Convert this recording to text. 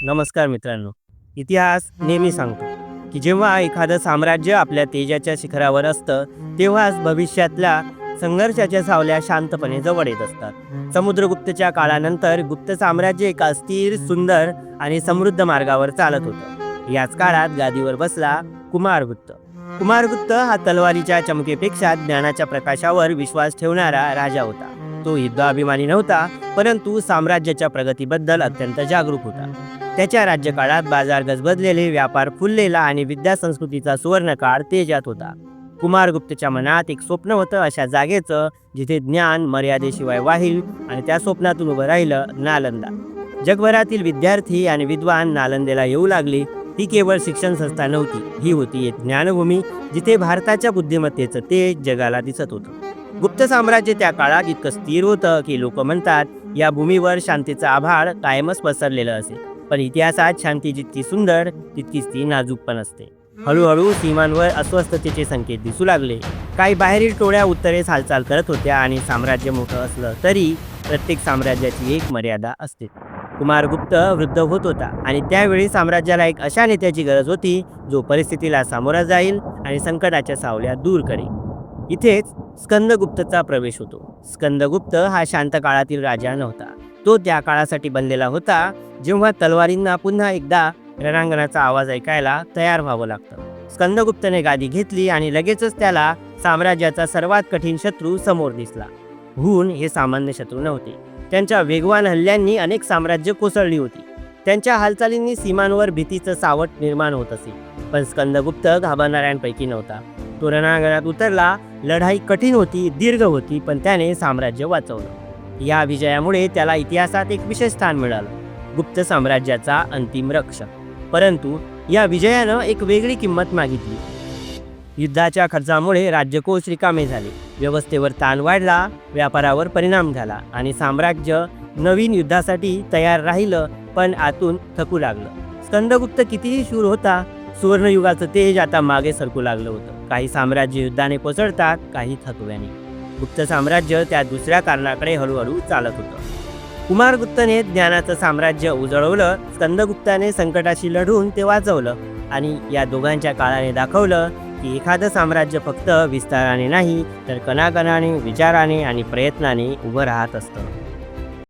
नमस्कार मित्रांनो. इतिहास नेहमी सांगतो की जेव्हा एखादं साम्राज्य आपल्या तेजाच्या शिखरावर असतं तेव्हाच भविष्यातल्या संघर्षाच्या सावल्या शांतपणे जवळ येत असतात. समुद्रगुप्तच्या काळानंतर गुप्त साम्राज्य एका स्थिर, सुंदर आणि समृद्ध मार्गावर चालत होतं. याच काळात गादीवर बसला कुमारगुप्त. कुमारगुप्त हा तलवारीच्या चमकेपेक्षा ज्ञानाच्या प्रकाशावर विश्वास ठेवणारा राजा होता. तो युद्धाभिमानी नव्हता, परंतु साम्राज्याच्या प्रगतीबद्दल अत्यंत जागरूक होता. त्याच्या राज्यकाळात बाजार गजबजलेले, व्यापार फुललेला आणि विद्या संस्कृतीचा सुवर्णकाळ तेजात होता. कुमारगुप्तच्या मनात एक स्वप्न होतं, अशा जागेचं जिथे ज्ञान मर्यादेशिवाय वाहील, आणि त्या स्वप्नातून उभं राहिलं नालंदा. जगभरातील विद्यार्थी आणि विद्वान नालंदेला येऊ लागले. ही केवळ शिक्षण संस्था नव्हती, ही होती एक ज्ञानभूमी जिथे भारताच्या बुद्धिमत्तेचं तेज जगाला दिसत होतं. गुप्त साम्राज्य त्या काळात इतकं स्थिर होतं की लोक म्हणतात या भूमीवर शांतीचा आभाळ कायमच पसरलेलं असेल. पण इतिहासात शांती जितकी सुंदर तितकीच ती नाजूक पण असते. हळूहळू सीमांवर अस्वस्थतेचे संकेत दिसू लागले. काही बाहेरील टोळ्या उत्तरेस हालचाल करत होत्या आणि साम्राज्य मोठं असलं तरी प्रत्येक साम्राज्याची एक मर्यादा असते. कुमारगुप्त वृद्ध होत होता आणि त्यावेळी साम्राज्याला एक अशा नेत्याची गरज होती जो परिस्थितीला सामोरा जाईल आणि संकटाच्या सावल्या दूर करेल. इथेच स्कंदगुप्तचा प्रवेश होतो. स्कंदगुप्त हा शांत काळातील राजा नव्हता. तो त्या काळासाठी बनलेला होता जेव्हा तलवारींना पुन्हा एकदा रणांगणाचा आवाज ऐकायला तयार व्हावं लागतं. स्कंदगुप्तने गादी घेतली आणि लगेचच त्याला साम्राज्याचा सर्वात कठीण शत्रू समोर दिसला. हुन हे सामान्य शत्रू नव्हते. त्यांच्या वेगवान हल्ल्यांनी अनेक साम्राज्य कोसळली होती. त्यांच्या हालचालींनी सीमांवर भीतीचं सावट निर्माण होत असे. पण स्कंदगुप्त घाबरणाऱ्यांपैकी नव्हता. तो रणांगणात उतरला. लढाई कठीण होती, दीर्घ होती, पण त्याने साम्राज्य वाचवलं. या विजयामुळे त्याला इतिहासात एक विशेष स्थान मिळालं, गुप्त साम्राज्याचा अंतिम रक्षक. परंतु या विजयानं एक वेगळी किंमत मागितली. युद्धाच्या खर्चामुळे राज्यकोष रिकामे झाले, व्यवस्थेवर ताण वाढला, व्यापारावर परिणाम झाला आणि साम्राज्य नवीन युद्धासाठी तयार राहिलं पण आतून थकू लागलं. स्कंदगुप्त कितीही शूर होता, सुवर्णयुगाचं तेज आता मागे सरकू लागलं होतं. काही साम्राज्य युद्धाने कोसळतात, काही थकव्याने. गुप्त साम्राज्य त्या दुसऱ्या कारणाकडे हळूहळू चालत होतं. कुमारगुप्तने ज्ञानाचं साम्राज्य उजळवलं, स्कंदगुप्ताने संकटाशी लढून ते वाचवलं. आणि या दोघांच्या काळाने दाखवलं की एखादं साम्राज्य फक्त विस्ताराने नाही तर कणाकणाने, विचाराने आणि प्रयत्नाने उभं राहत असतं.